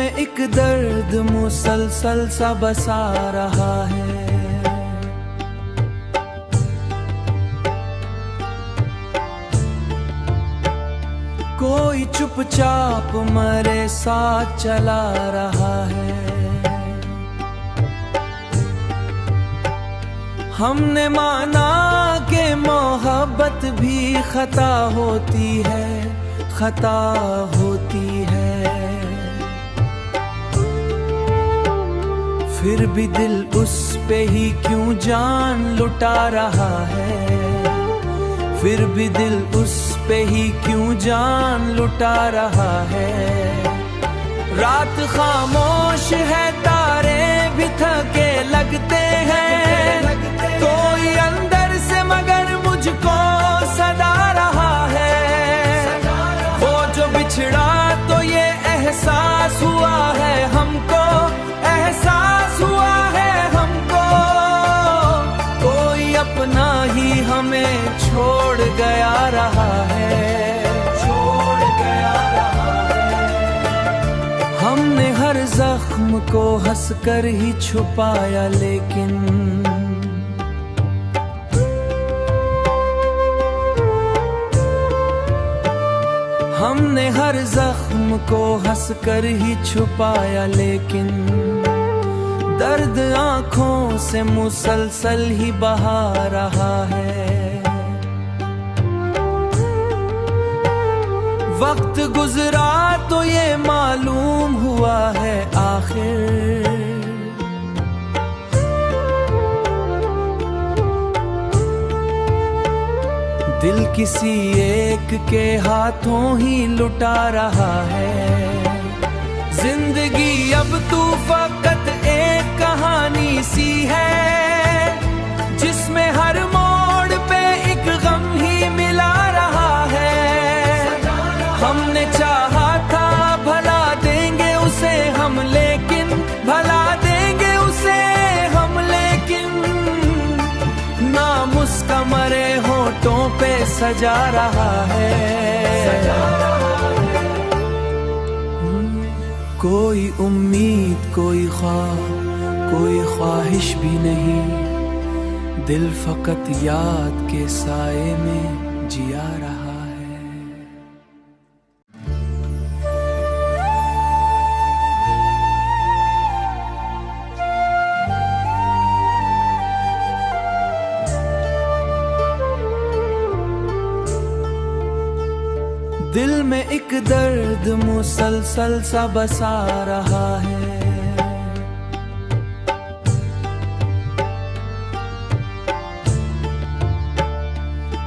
में एक दर्द मुसलसल सा बसा रहा है। कोई चुपचाप मरे साथ चला रहा है। हमने माना कि मोहब्बत भी खता होती है, खता होती है। फिर भी दिल उस पे ही क्यों जान लुटा रहा है, फिर भी दिल उस पे ही क्यों जान लुटा रहा है। रात खामोश है, तारे भी थके लगते हैं, कोई अंदर से मगर मुझको सदा रहा है। वो जो बिछड़ा तो ये एहसास हुआ है हमको, एहसास हुआ है हमको। कोई अपना ही हमें छोड़ गया रहा है, छोड़ गया रहा है। हमने हर जख्म को हंसकर ही छुपाया, लेकिन हमने हर जख्म को हंसकर ही छुपाया, लेकिन दर्द आंखों से मुसलसल ही बहा रहा है। वक्त गुजरा तो ये मालूम हुआ है आखिर, दिल किसी एक के हाथों ही लुटा रहा है। जिंदगी अब तू फकत एक कहानी सी है, जिसमें हर मोड़ पे एक गम ही मिला रहा है। हमने चाहा था भला देंगे उसे हम, लेकिन भला देंगे उसे हम, लेकिन नाम उसका मरे होठों पे सजा रहा है। कोई उम्मीद, कोई ख्वाब, कोई ख्वाहिश भी नहीं, दिल फकत याद के साए में जिया रहा है। दिल में एक दर्द मुसलसल सा बसा रहा है।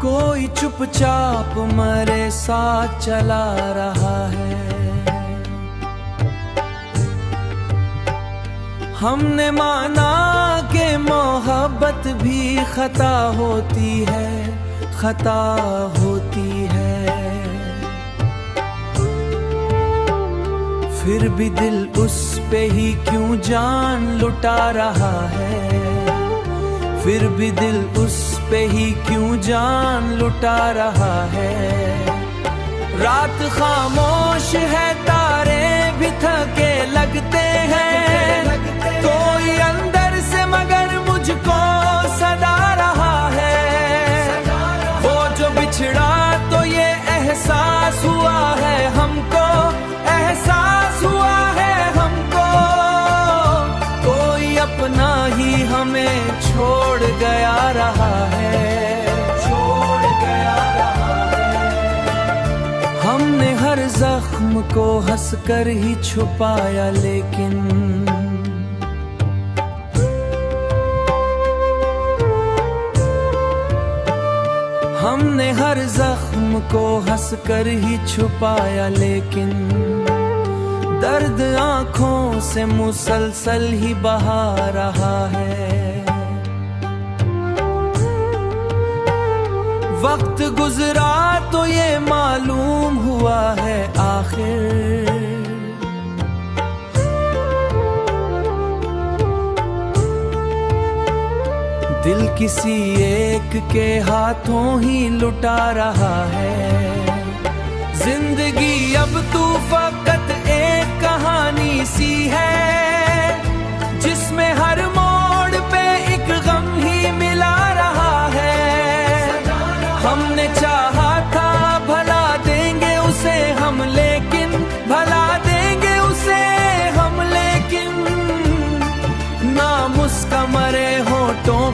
कोई चुपचाप मरे साथ चला रहा है। हमने माना कि मोहब्बत भी खता होती है, खता होती है। फिर भी दिल उस पे ही क्यों जान लुटा रहा है, फिर भी दिल उस पे ही क्यों जान लुटा रहा है। रात खामोश है, तारे भी थके लगते हैं, कोई अंदर से मगर मुझको सदा रहा है। वो जो बिछड़ा तो ये एहसास हुआ है हमको, एहसास हुआ है हमको। कोई अपना ही हमें छोड़ गया रहा है, छोड़ गया रहा है। हमने हर जख्म को हंसकर ही छुपाया, लेकिन हमने हर जख्म को हंसकर ही छुपाया, लेकिन दर्द आंखों से मुसलसल ही बहा रहा है। वक्त गुजरा तो ये मालूम हुआ है आखिर, दिल किसी एक के हाथों ही लुटा रहा है। जिंदगी अब तू फकत एक कहानी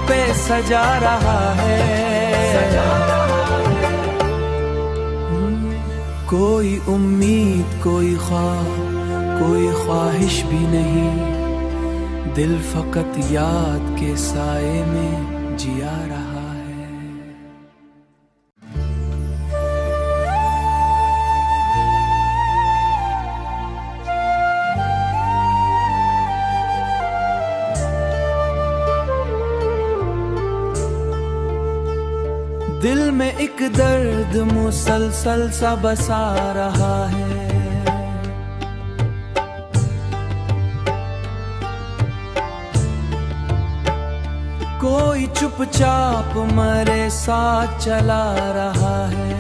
पे सजा रहा है। कोई उम्मीद, कोई ख्वाब, कोई ख्वाहिश भी नहीं, दिल फकत याद के साए में जिया रहा है। दिल में एक दर्द मुसलसल सा बसा रहा है। कोई चुपचाप मरे साथ चला रहा है।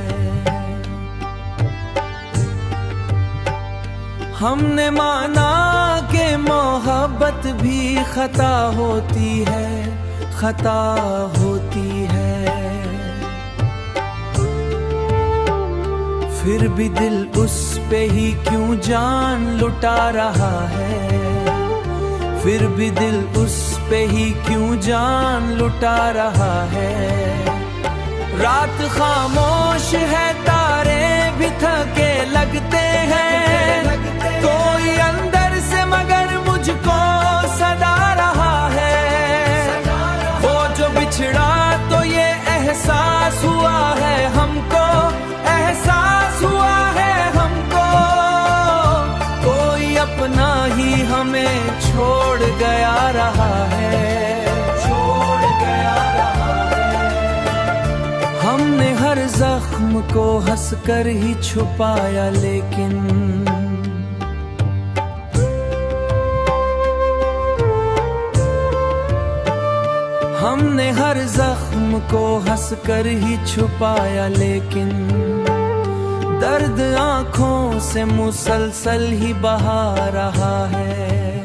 हमने माना कि मोहब्बत भी खता होती है, खता होती है। फिर भी दिल उस पे ही क्यों जान लुटा रहा है। फिर भी दिल उस पे ही क्यों जान लुटा रहा है। रात खामोश है, तारे भी थके लगते हैं। कोई अंदर से मगर मुझको सदा रहा है। वो जो बिछड़ा तो ये एहसास हुआ है हमको, एहसास हुआ है हमको। कोई अपना ही हमें छोड़ गया रहा है, छोड़ गया रहा है। हमने हर जख्म को हंसकर ही छुपाया, लेकिन हमने हर जख्म को हंसकर ही छुपाया, लेकिन दर्द आंखों से मुसलसल ही बहा रहा है।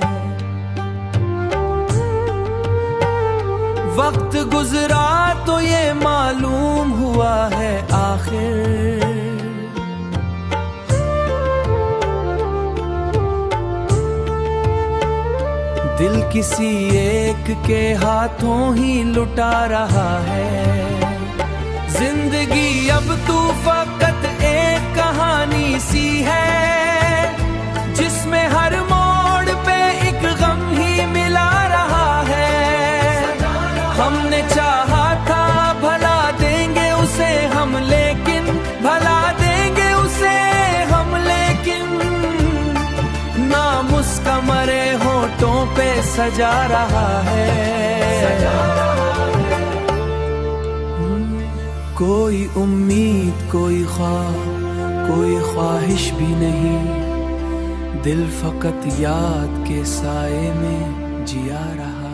वक्त गुजरा तो ये मालूम हुआ है आखिर, दिल किसी एक के हाथों ही लुटा रहा है। जिंदगी अब तू फकत एक कहानी सी है, जिसमें हर मोड़ पे एक गम ही मिला रहा है। हमने चाहा था भला देंगे उसे हम, लेकिन भला देंगे उसे हम, लेकिन नाम उसका मरे होठों पे सजा रहा है। कोई उम्मीद, कोई ख्वाब, कोई ख्वाहिश भी नहीं, दिल फकत याद के साए में जिया रहा है।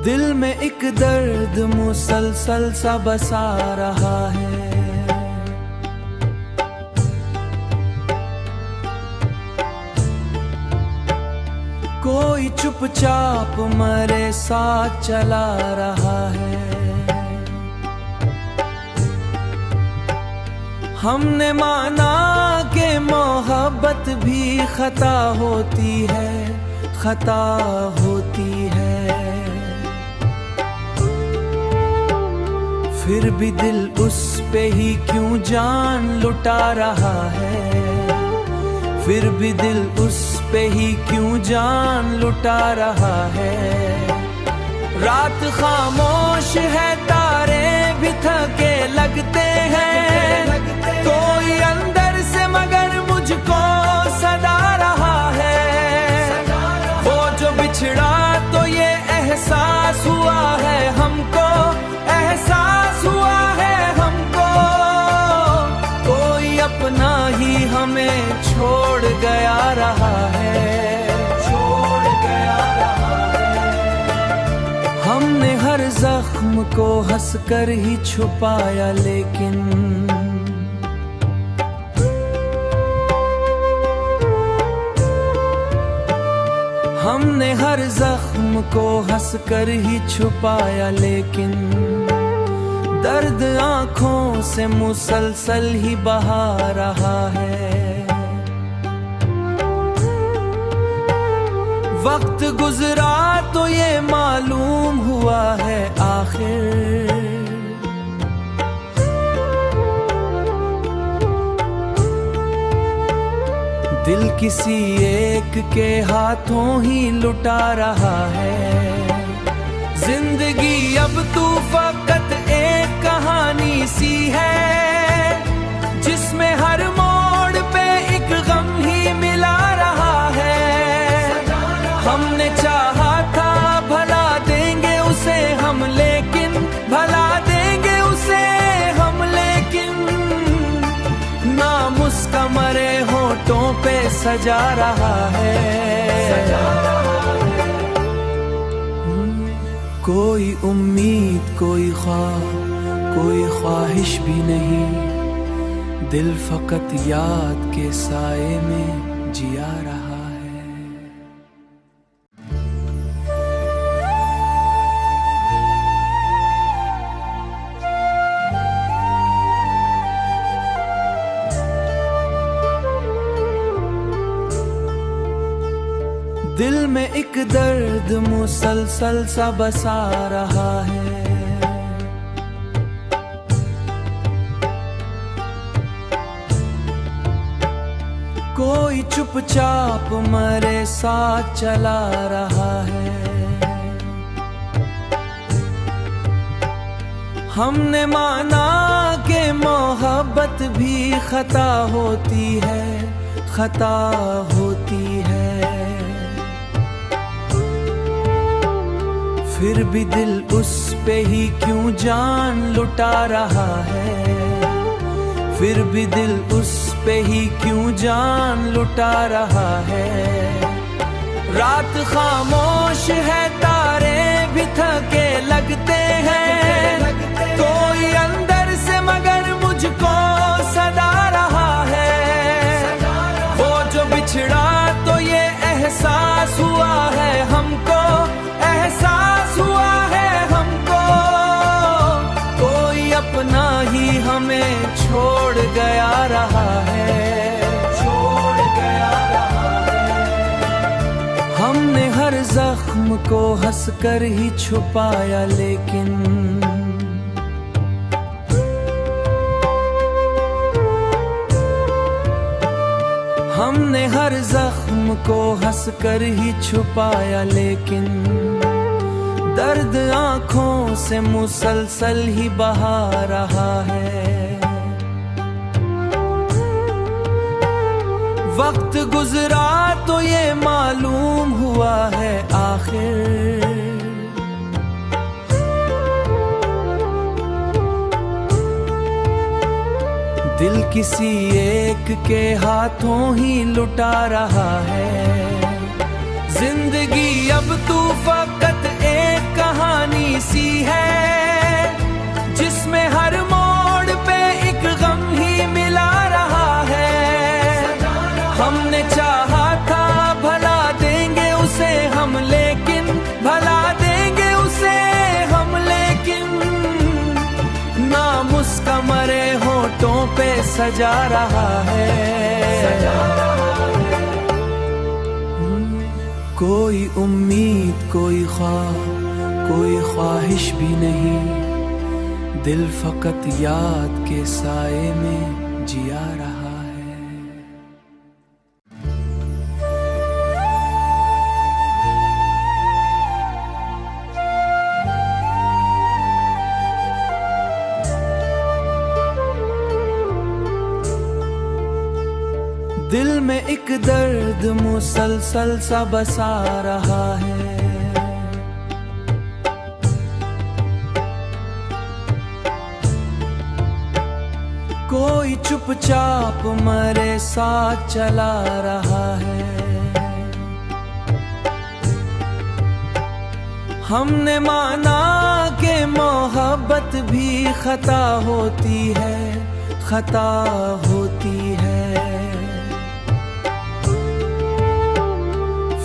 दिल में एक दर्द मुसलसल सा बसा रहा है। कोई चुपचाप मरे साथ चला रहा है। हमने माना कि मोहब्बत भी खता होती है, खता होती है। फिर भी दिल उस पे ही क्यों जान लुटा रहा है। फिर भी दिल उस पे ही क्यों जान लुटा रहा है। रात खामोश है, तारे भी थके लगते हैं। कोई अंदर से मगर मुझको सदा रहा है। वो जो बिछड़ा तो ये एहसास हुआ है हमको, एहसास हुआ है हमको। कोई अपना ही हमें छोड़ गया रहा है, छोड़ गया रहा है। हमने हर जख्म को हंसकर ही छुपाया, लेकिन हमने हर जख्म को हंस कर ही छुपाया, लेकिन दर्द आंखों से मुसलसल ही बहा रहा है। वक्त गुजरा तो ये मालूम हुआ है आखिर दिल किसी एक के हाथों ही लुटा रहा है। जिंदगी अब तू फकत एक कहानी सी है, जिसमें हर मोड़ पे एक गम ही मिला रहा है। हमने चाहा था भला देंगे उसे हम, लेकिन भला देंगे उसे हम, लेकिन नाम उसका मरे होठों पे सजा रहा है। कोई उम्मीद, कोई ख्वाब, कोई ख्वाहिश भी नहीं, दिल फकत याद के साए में जिया रहा है। दिल में एक दर्द मुसलसल सा बसा रहा है। कोई चुपचाप मरे साथ चला रहा है। हमने माना कि मोहब्बत भी खता होती है, खता होती है। फिर भी दिल उस पे ही क्यों जान लुटा रहा है। फिर भी दिल उस पे ही क्यों जान लुटा रहा है। रात खामोश है, तारे भी थके लगते हैं, कोई अंदर से मगर मुझको सदा रहा है। वो जो बिछड़ा तो ये एहसास हुआ है हमको, एहसास हुआ है हमको, कोई अपना ही हमें छोड़ गया रहा है, छोड़ गया रहा है। हमने हर जख्म को हंस कर ही छुपाया, लेकिन हमने हर जख्म को हंस कर ही छुपाया, लेकिन दर्द आंखों से मुसलसल ही बहा रहा है। वक्त गुजरा तो ये मालूम हुआ है आखिर दिल किसी एक के हाथों ही लुटा रहा है। जिंदगी अब तू फकत एक कहानी सी है, जिसमें हर मोड़ पे एक गम ही मिला रहा है। हमने चाहा था भला देंगे उसे हम, लेकिन भला देंगे उसे हम, लेकिन नाम उसका मरे होठों पे सजा रहा है। कोई उम्मीद, कोई ख्वाब, कोई ख्वाहिश भी नहीं, दिल फकत याद के साए में जिया रहा है। दिल में एक दर्द मुसलसल सा बसा रहा है। कोई चुपचाप मरे साथ चला रहा है। हमने माना कि मोहब्बत भी खता होती है, खता होती है।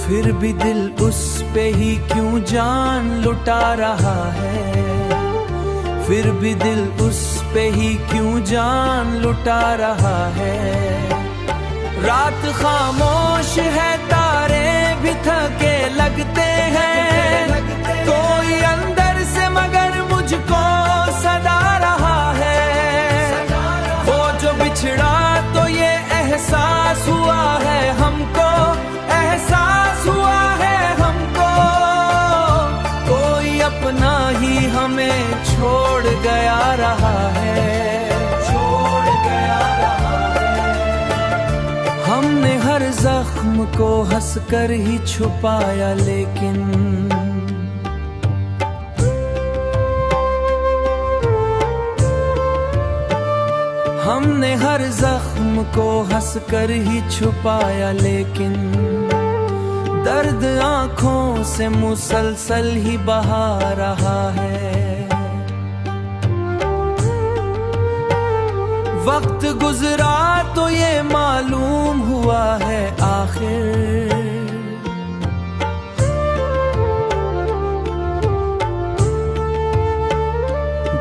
फिर भी दिल उस पे ही क्यों जान लुटा रहा है, फिर भी दिल उस पे ही क्यों जान लुटा रहा है। रात खामोश है, तारे भी थके लगते हैं, कोई अंदर से मगर मुझको सदा रहा है। वो जो बिछड़ा तो ये एहसास हुआ है हमको, एहसास हुआ है हमको, कोई अपना ही हमें छोड़ गया रहा है, छोड़ गया रहा है। हमने हर जख्म को हंसकर ही छुपाया, लेकिन हमने हर जख्म को हंसकर ही छुपाया, लेकिन दर्द आंखों से मुसलसल ही बहा रहा है। वक्त गुजरा तो ये मालूम हुआ है आखिर,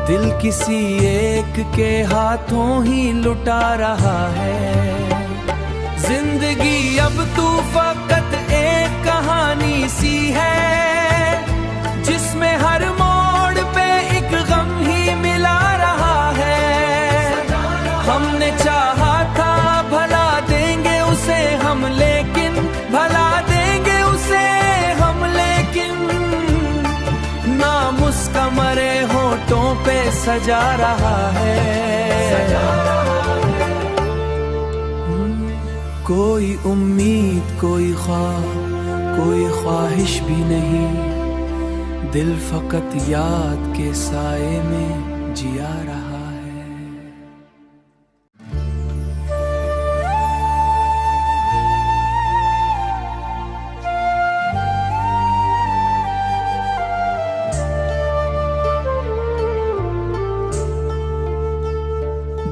दिल किसी एक के हाथों ही लुटा रहा है। जिंदगी अब तू फकत एक कहानी सी है, जिसमें हर मोड़ पे एक गम ही मिला रहा है। हमने चाहा था भला देंगे उसे हम, लेकिन भला देंगे उसे हम, लेकिन नाम उसका मरे होठों पे सजा रहा है। कोई उम्मीद, कोई ख्वाब, कोई ख्वाहिश भी नहीं, दिल फकत याद के साए में जिया रहा है।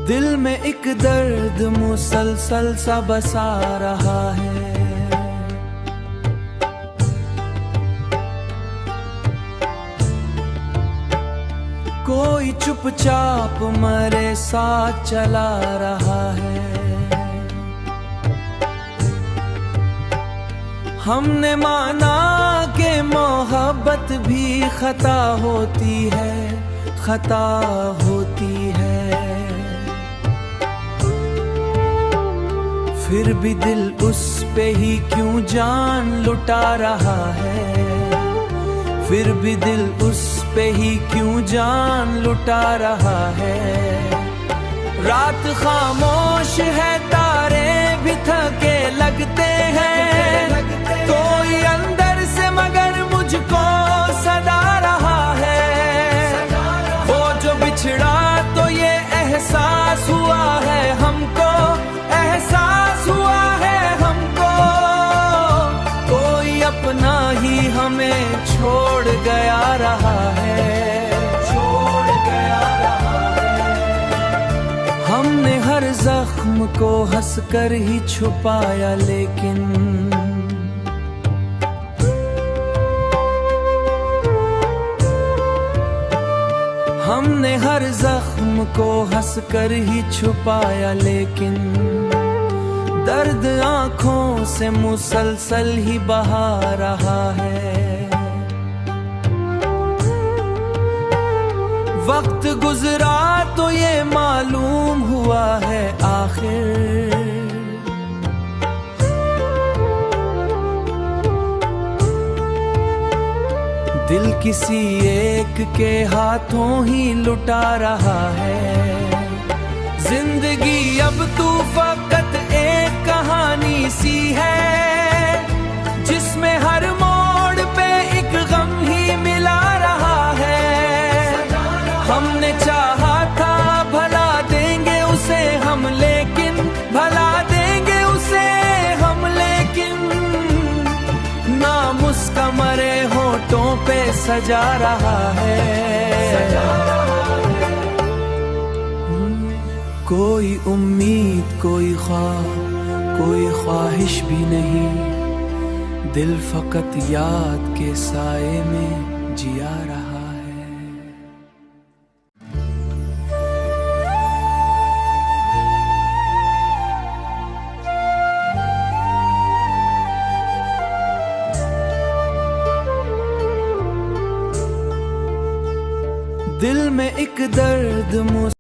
दिल में एक दर्द मुसलसल सा बसा रहा है, कोई चुपचाप मरे साथ चला रहा है। हमने माना कि मोहब्बत भी खता होती है, खता होती है, फिर भी दिल उस पे ही क्यों जान लुटा रहा है, फिर भी दिल उस पे ही क्यों जान लुटा रहा है। रात खामोश है, तारे भी थके लगते हैं, कोई अंदर से मगर मुझको सदा रहा है। वो जो बिछड़ा तो ये एहसास हुआ है हमको, एहसास हुआ है हमको, कोई अपना ही हमें छोड़ गया रहा है, छोड़ गया रहा है। हमने हर जख्म को हंसकर ही छुपाया, लेकिन हमने हर जख्म को हंसकर ही छुपाया, लेकिन दर्द आंखों से मुसलसल ही बहा रहा है। वक्त गुजरा तो ये मालूम हुआ है आखिर, दिल किसी एक के हाथों ही लुटा रहा है। जिंदगी अब तू फकत एक कहानी सी है, जिसमें हर मोड़ पे एक गम ही मिला रहा है। हमने चाहा था भला देंगे उसे हम, लेकिन भला देंगे उसे हम, लेकिन नाम उसका मरे होठों पे सजा रहा है। कोई उम्मीद, कोई ख्वाब, कोई ख्वाहिश भी नहीं, दिल फकत याद के साए में जिया रहा है। दिल में एक दर्द